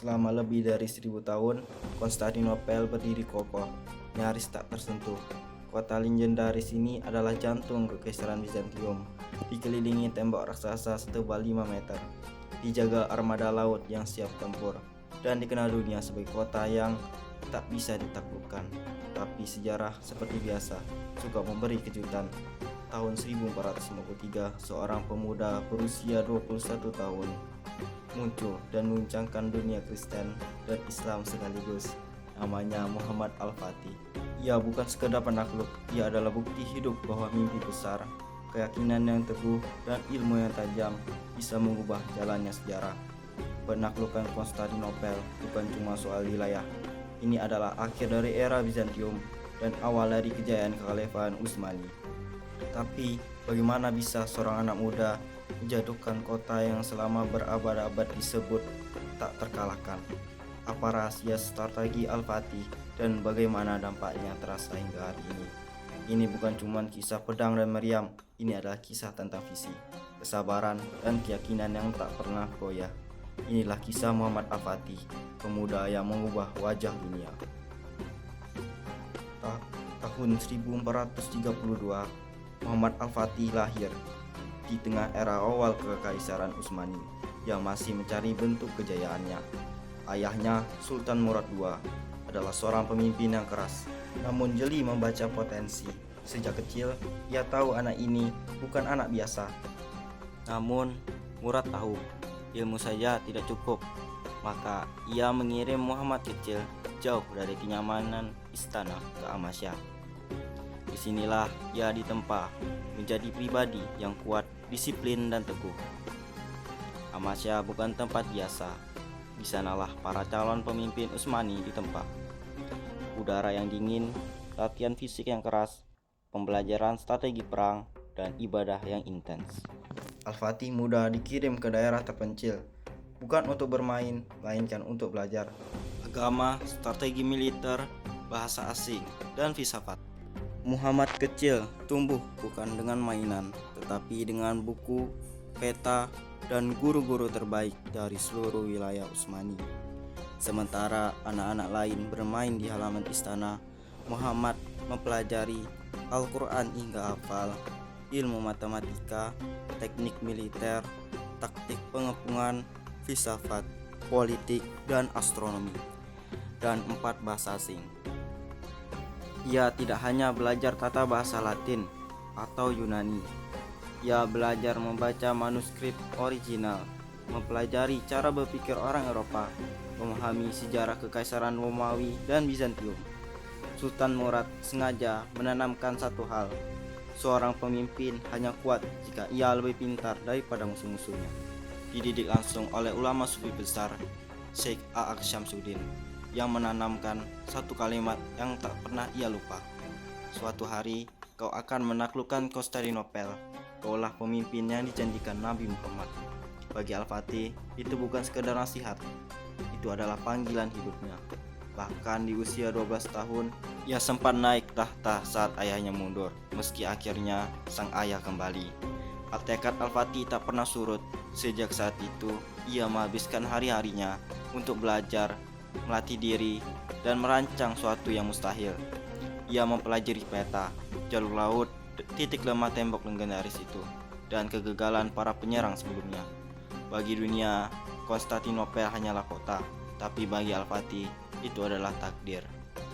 Selama lebih dari 1000 tahun, Konstantinopel berdiri kokoh, nyaris tak tersentuh. Kota legendaris ini adalah jantung Kekaisaran Bizantium, dikelilingi tembok raksasa setebal 5 meter, dijaga armada laut yang siap tempur, dan dikenal dunia sebagai kota yang tak bisa ditaklukkan. Tapi sejarah seperti biasa suka memberi kejutan. Tahun 1453, seorang pemuda berusia 21 tahun muncul dan menguncangkan dunia Kristen dan Islam sekaligus. Namanya Muhammad Al-Fatih. Ia bukan sekedar penakluk, ia adalah bukti hidup bahwa mimpi besar, keyakinan yang teguh, dan ilmu yang tajam bisa mengubah jalannya sejarah. Penaklukan Konstantinopel bukan cuma soal wilayah. Ini adalah akhir dari era Bizantium dan awal dari kejayaan Kekhalifahan Utsmani. Tapi bagaimana bisa seorang anak muda menjatuhkan kota yang selama berabad-abad disebut tak terkalahkan? Apa rahasia strategi Al-Fatih dan bagaimana dampaknya terasa hingga hari ini? Ini bukan cuma kisah pedang dan meriam, ini adalah kisah tentang visi, kesabaran, dan keyakinan yang tak pernah goyah. Inilah kisah Muhammad Al-Fatih, pemuda yang mengubah wajah dunia. Tahun 1432, Muhammad Al-Fatih lahir di tengah era awal Kekaisaran Utsmani yang masih mencari bentuk kejayaannya. Ayahnya, Sultan Murad II, adalah seorang pemimpin yang keras, namun jeli membaca potensi. Sejak kecil, ia tahu anak ini bukan anak biasa. Namun, Murad tahu ilmu saja tidak cukup, maka ia mengirim Muhammad kecil jauh dari kenyamanan istana ke Amasya. Disinilah ia ditempa menjadi pribadi yang kuat, disiplin, dan teguh. Amasya bukan tempat biasa. Di sanalah para calon pemimpin Utsmani ditempa. Udara yang dingin, latihan fisik yang keras, pembelajaran strategi perang, dan ibadah yang intens. Al-Fatih muda dikirim ke daerah terpencil, bukan untuk bermain, melainkan untuk belajar agama, strategi militer, bahasa asing, dan filsafat. Muhammad kecil tumbuh bukan dengan mainan, tetapi dengan buku, peta, dan guru-guru terbaik dari seluruh wilayah Utsmani. Sementara anak-anak lain bermain di halaman istana, Muhammad mempelajari Al-Quran hingga hafal, ilmu matematika, teknik militer, taktik pengepungan, filsafat, politik, dan astronomi, dan 4 bahasa asing. Ia tidak hanya belajar tata bahasa Latin atau Yunani. Ia belajar membaca manuskrip original, mempelajari cara berpikir orang Eropa, memahami sejarah Kekaisaran Romawi dan Bizantium. Sultan Murad sengaja menanamkan satu hal: seorang pemimpin hanya kuat jika ia lebih pintar daripada musuh-musuhnya. Dididik langsung oleh ulama sufi besar, Syekh A'aq Syamsuddin, yang menanamkan satu kalimat yang tak pernah ia lupa. Suatu hari kau akan menaklukkan Konstantinopel. Kaulah pemimpin yang dijanjikan Nabi Muhammad. Bagi Al-Fatih, itu bukan sekedar nasihat, itu adalah panggilan hidupnya. Bahkan di usia 12 tahun, ia sempat naik tahta saat ayahnya mundur, meski akhirnya sang ayah kembali. Tekad Al-Fatih tak pernah surut. Sejak saat itu, ia menghabiskan hari-harinya untuk belajar, melatih diri, dan merancang suatu yang mustahil. Ia mempelajari peta, jalur laut, titik lemah tembok legendaris itu, dan kegagalan para penyerang sebelumnya. Bagi dunia, Konstantinopel hanyalah kota, tapi bagi Al-Fatih, itu adalah takdir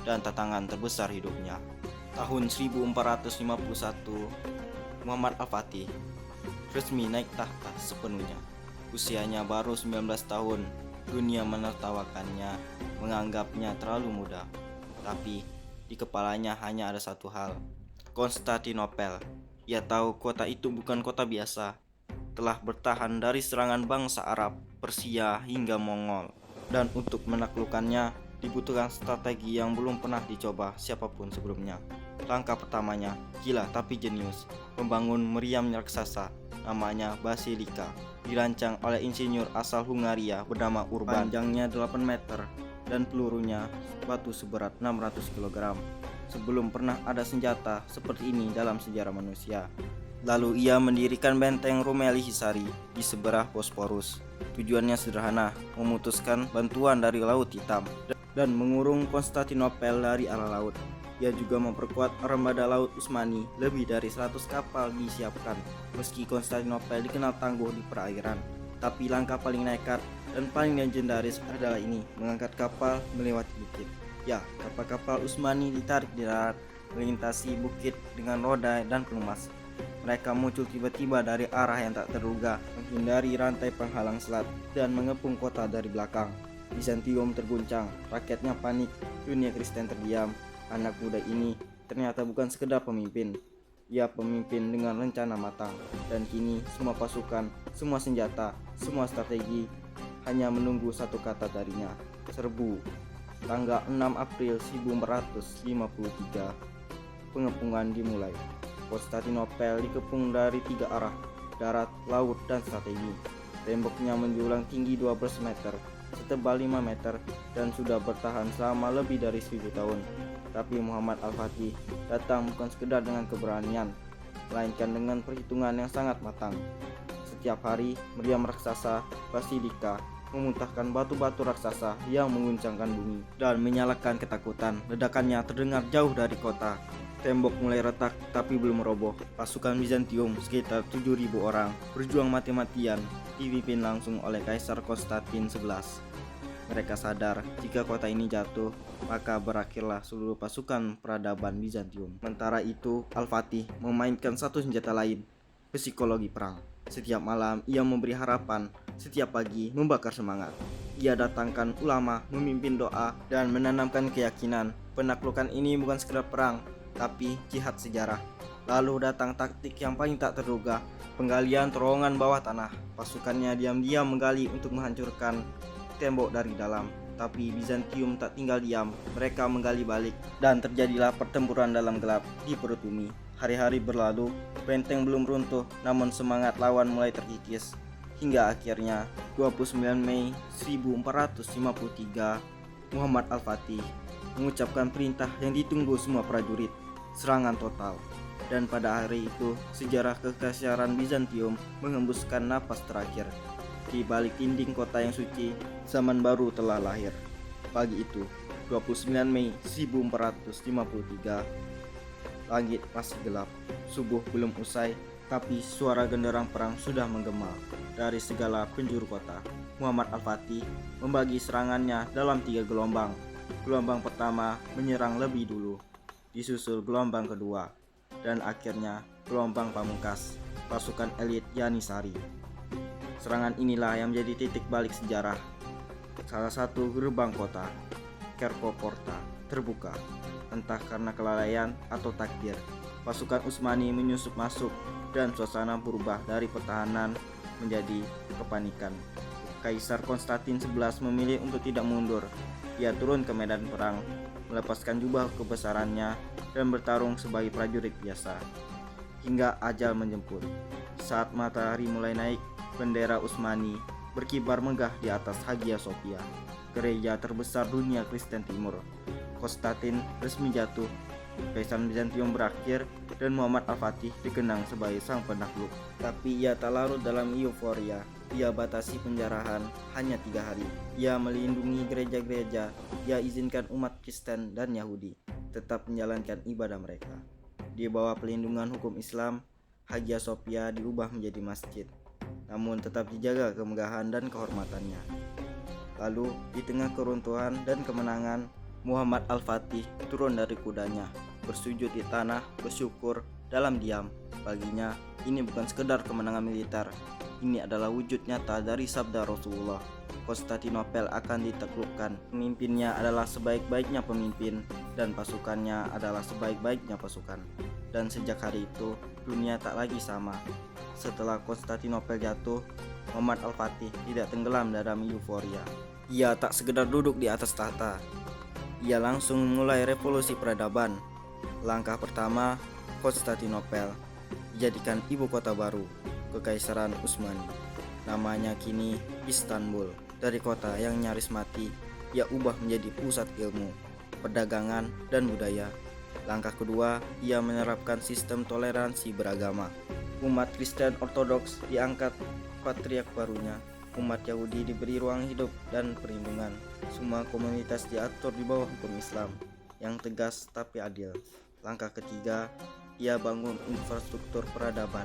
dan tantangan terbesar hidupnya. Tahun 1451, Muhammad Al-Fatih resmi naik tahta sepenuhnya. Usianya baru 19 tahun. Dunia menertawakannya, menganggapnya terlalu muda. Tapi di kepalanya hanya ada satu hal: Konstantinopel. Ia tahu kota itu bukan kota biasa. Telah bertahan dari serangan bangsa Arab, Persia, hingga Mongol. Dan untuk menaklukkannya dibutuhkan strategi yang belum pernah dicoba siapapun sebelumnya. Langkah pertamanya gila tapi jenius: membangun meriam raksasa namanya Basilika, dirancang oleh insinyur asal Hungaria bernama Urban. Panjangnya 8 meter dan pelurunya batu seberat 600 kg. Sebelum pernah ada senjata seperti ini dalam sejarah manusia. Lalu ia mendirikan benteng Rumeli Hisari di seberang Bosporus. Tujuannya sederhana, memutuskan bantuan dari Laut Hitam dan mengurung Konstantinopel dari arah laut. Ia juga memperkuat armada laut Utsmani, lebih dari 100 kapal disiapkan. Meski Konstantinopel dikenal tangguh di perairan, tapi langkah paling nekat dan paling legendaris adalah ini, mengangkat kapal melewati bukit. Ya, kapal-kapal Utsmani ditarik di darat, melintasi bukit dengan roda dan pelumas. Mereka muncul tiba-tiba dari arah yang tak terduga, menghindari rantai penghalang selat dan mengepung kota dari belakang. Bizantium terguncang, rakyatnya panik, dunia Kristen terdiam. Anak muda ini ternyata bukan sekedar pemimpin. Ia pemimpin dengan rencana matang, dan kini semua pasukan, semua senjata, semua strategi hanya menunggu satu kata darinya, serbu. Tanggal 6 April 1453, pengepungan dimulai. Konstantinopel dikepung dari 3 arah, darat, laut, dan strategi. Temboknya menjulang tinggi 12 meter, setebal 5 meter, dan sudah bertahan selama lebih dari 1000 tahun. Tapi Muhammad Al-Fatih datang bukan sekedar dengan keberanian, melainkan dengan perhitungan yang sangat matang. Setiap hari, meriam raksasa Basilika memuntahkan batu-batu raksasa yang mengguncangkan bumi dan menyalakan ketakutan. Ledakannya terdengar jauh dari kota. Tembok mulai retak tapi belum roboh. Pasukan Bizantium sekitar 7.000 orang berjuang mati-matian, dipimpin langsung oleh Kaisar Konstantin XI. Mereka sadar jika kota ini jatuh, maka berakhirlah seluruh pasukan peradaban Bizantium. Sementara itu, Al-Fatih memainkan satu senjata lain, psikologi perang. Setiap malam ia memberi harapan, setiap pagi membakar semangat. Ia datangkan ulama, memimpin doa, dan menanamkan keyakinan penaklukan ini bukan sekedar perang, tapi jihad sejarah. Lalu datang taktik yang paling tak terduga, penggalian terowongan bawah tanah. Pasukannya diam-diam menggali untuk menghancurkan tembok dari dalam. Tapi Bizantium tak tinggal diam, mereka menggali balik, dan terjadilah pertempuran dalam gelap di perut bumi. Hari-hari berlalu, benteng belum runtuh, namun semangat lawan mulai terkikis. Hingga akhirnya 29 Mei 1453, Muhammad Al-Fatih mengucapkan perintah yang ditunggu semua prajurit, serangan total. Dan pada hari itu, sejarah kekaisaran Bizantium menghembuskan napas terakhir. Di balik dinding kota yang suci, zaman baru telah lahir. Pagi itu, 29 Mei 1453, langit masih gelap. Subuh belum usai, tapi suara genderang perang sudah menggema dari segala penjuru kota. Muhammad Al-Fatih membagi serangannya dalam 3 gelombang. Gelombang pertama menyerang lebih dulu, disusul gelombang kedua, dan akhirnya gelombang pamungkas, pasukan elit Yanisari. Serangan inilah yang menjadi titik balik sejarah. Salah satu gerbang kota, Kerko Porta, terbuka. Entah karena kelalaian atau takdir, pasukan Utsmani menyusup masuk dan suasana berubah dari pertahanan menjadi kepanikan. Kaisar Konstantin XI memilih untuk tidak mundur. Ia turun ke medan perang, melepaskan jubah kebesarannya dan bertarung sebagai prajurit biasa. Hingga ajal menjemput. Saat matahari mulai naik, bendera Utsmani berkibar megah di atas Hagia Sophia, gereja terbesar dunia Kristen Timur. Konstantin resmi jatuh, Kekaisaran Bizantium berakhir, dan Muhammad Al-Fatih dikenang sebagai sang penakluk. Tapi ia tak larut dalam euforia. Ia batasi penjarahan hanya 3 hari. Ia melindungi gereja-gereja. Ia izinkan umat Kristen dan Yahudi tetap menjalankan ibadah mereka. Di bawah pelindungan hukum Islam, Hagia Sophia diubah menjadi masjid, namun tetap dijaga kemegahan dan kehormatannya. Lalu, di tengah keruntuhan dan kemenangan, Muhammad Al-Fatih turun dari kudanya, bersujud di tanah, bersyukur dalam diam. Baginya, ini bukan sekedar kemenangan militer, ini adalah wujud nyata dari sabda Rasulullah. Konstantinopel akan ditaklukkan. Pemimpinnya adalah sebaik-baiknya pemimpin, dan pasukannya adalah sebaik-baiknya pasukan. Dan sejak hari itu, dunia tak lagi sama. Setelah Konstantinopel jatuh, Muhammad Al-Fatih tidak tenggelam dalam euforia. Ia tak sekedar duduk di atas tahta. Ia langsung memulai revolusi peradaban. Langkah pertama, Konstantinopel dijadikan ibu kota baru, Kekaisaran Utsmani. Namanya kini Istanbul. Dari kota yang nyaris mati, ia ubah menjadi pusat ilmu, perdagangan, dan budaya. Langkah kedua, ia menerapkan sistem toleransi beragama. Umat Kristen Ortodoks diangkat patriark barunya. Umat Yahudi diberi ruang hidup dan perlindungan. Semua komunitas diatur di bawah hukum Islam yang tegas tapi adil. Langkah ketiga, ia bangun infrastruktur peradaban,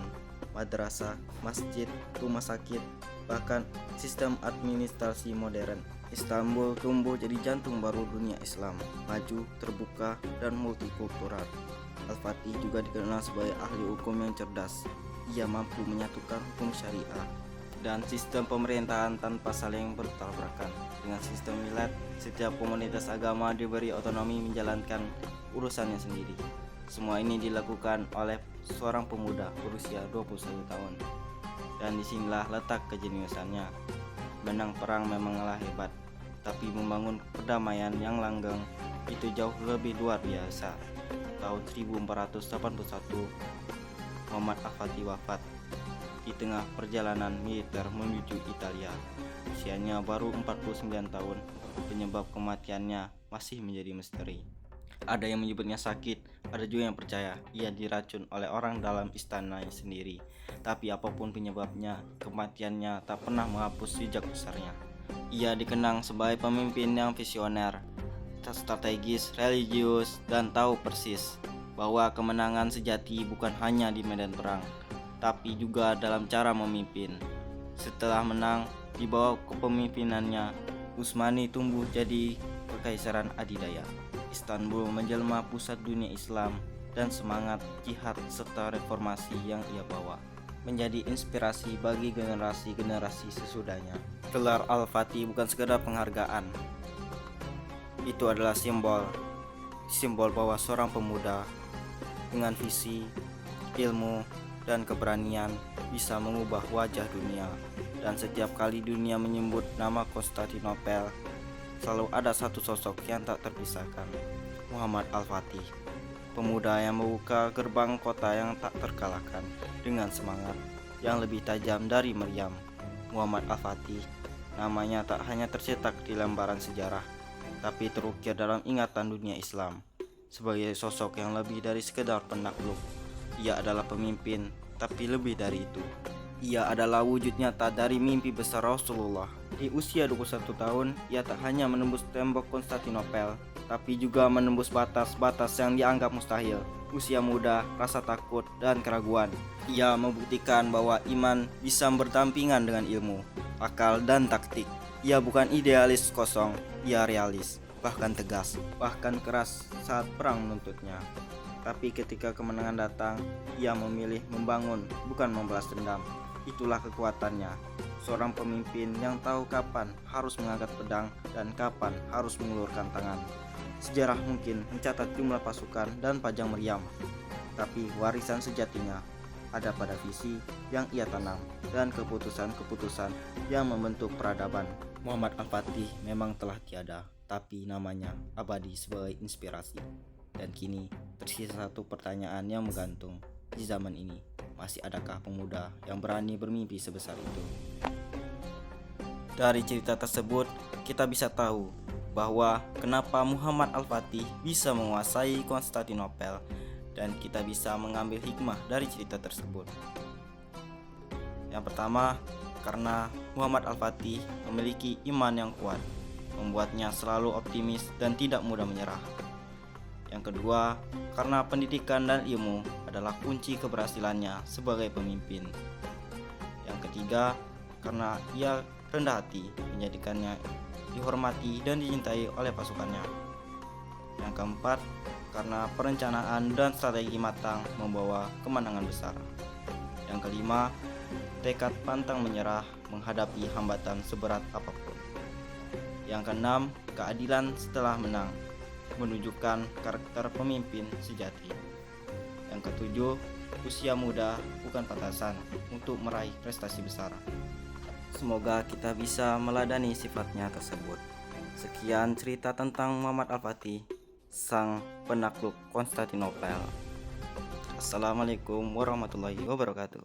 madrasah, masjid, rumah sakit, bahkan sistem administrasi modern. Istanbul tumbuh jadi jantung baru dunia Islam, maju, terbuka, dan multikultural. Al-Fatih juga dikenal sebagai ahli hukum yang cerdas. Ia mampu menyatukan hukum syariah dan sistem pemerintahan tanpa saling bertabrakan. Dengan sistem milad, setiap komunitas agama diberi otonomi menjalankan urusannya sendiri. Semua ini dilakukan oleh seorang pemuda berusia 21 tahun. Dan disinilah letak kejeniusannya. Menang perang memanglah hebat, tapi membangun perdamaian yang langgeng itu jauh lebih luar biasa. Tahun 1481, Muhammad Al-Fatih wafat di tengah perjalanan militer menuju Italia. Usianya baru 49 tahun. Penyebab kematiannya masih menjadi misteri. Ada yang menyebutnya sakit, ada juga yang percaya ia diracun oleh orang dalam istananya sendiri. Tapi apapun penyebabnya, kematiannya tak pernah menghapus jejak besarnya. Ia dikenang sebagai pemimpin yang visioner, strategis, religius, dan tahu persis bahwa kemenangan sejati bukan hanya di medan perang, tapi juga dalam cara memimpin. Setelah menang, di bawah kepemimpinannya, Utsmani tumbuh jadi kekaisaran adidaya. Istanbul menjelma pusat dunia Islam, dan semangat jihad serta reformasi yang ia bawa menjadi inspirasi bagi generasi-generasi sesudahnya. Gelar Al-Fatih bukan sekedar penghargaan. Itu adalah simbol bahwa seorang pemuda dengan visi, ilmu, dan keberanian bisa mengubah wajah dunia. Dan setiap kali dunia menyebut nama Konstantinopel, selalu ada satu sosok yang tak terpisahkan, Muhammad Al-Fatih, pemuda yang membuka gerbang kota yang tak terkalahkan dengan semangat yang lebih tajam dari meriam. Muhammad Al-Fatih, namanya tak hanya tercetak di lembaran sejarah, tapi terukir dalam ingatan dunia Islam. Sebagai sosok yang lebih dari sekedar penakluk, ia adalah pemimpin, tapi lebih dari itu. Ia adalah wujud nyata dari mimpi besar Rasulullah. Di usia 21 tahun, ia tak hanya menembus tembok Konstantinopel, tapi juga menembus batas-batas yang dianggap mustahil. Usia muda, rasa takut, dan keraguan. Ia membuktikan bahwa iman bisa berdampingan dengan ilmu, akal, dan taktik. Ia bukan idealis kosong, ia realis, bahkan tegas, bahkan keras saat perang menuntutnya. Tapi ketika kemenangan datang, ia memilih membangun, bukan membalas dendam. Itulah kekuatannya, seorang pemimpin yang tahu kapan harus mengangkat pedang dan kapan harus mengulurkan tangan. Sejarah mungkin mencatat jumlah pasukan dan panjang meriam, tapi warisan sejatinya ada pada visi yang ia tanam dan keputusan-keputusan yang membentuk peradaban. Muhammad Al-Fatih memang telah tiada, tapi namanya abadi sebagai inspirasi. Dan kini tersisa satu pertanyaan yang menggantung. Di zaman ini, masih adakah pemuda yang berani bermimpi sebesar itu? Dari cerita tersebut, kita bisa tahu bahwa kenapa Muhammad Al-Fatih bisa menguasai Konstantinopel, dan kita bisa mengambil hikmah dari cerita tersebut. Yang pertama, karena Muhammad Al-Fatih memiliki iman yang kuat, membuatnya selalu optimis dan tidak mudah menyerah. Yang kedua, karena pendidikan dan ilmu adalah kunci keberhasilannya sebagai pemimpin. Yang ketiga, karena ia rendah hati, menjadikannya dihormati dan dicintai oleh pasukannya. Yang keempat, karena perencanaan dan strategi matang membawa kemenangan besar. Yang kelima, tekad pantang menyerah menghadapi hambatan seberat apapun. Yang keenam, keadilan setelah menang, menunjukkan karakter pemimpin sejati. Yang ketujuh, usia muda bukan batasan untuk meraih prestasi besar. Semoga kita bisa meladani sifatnya tersebut. Sekian cerita tentang Muhammad Al-Fatih, sang penakluk Konstantinopel. Assalamualaikum warahmatullahi wabarakatuh.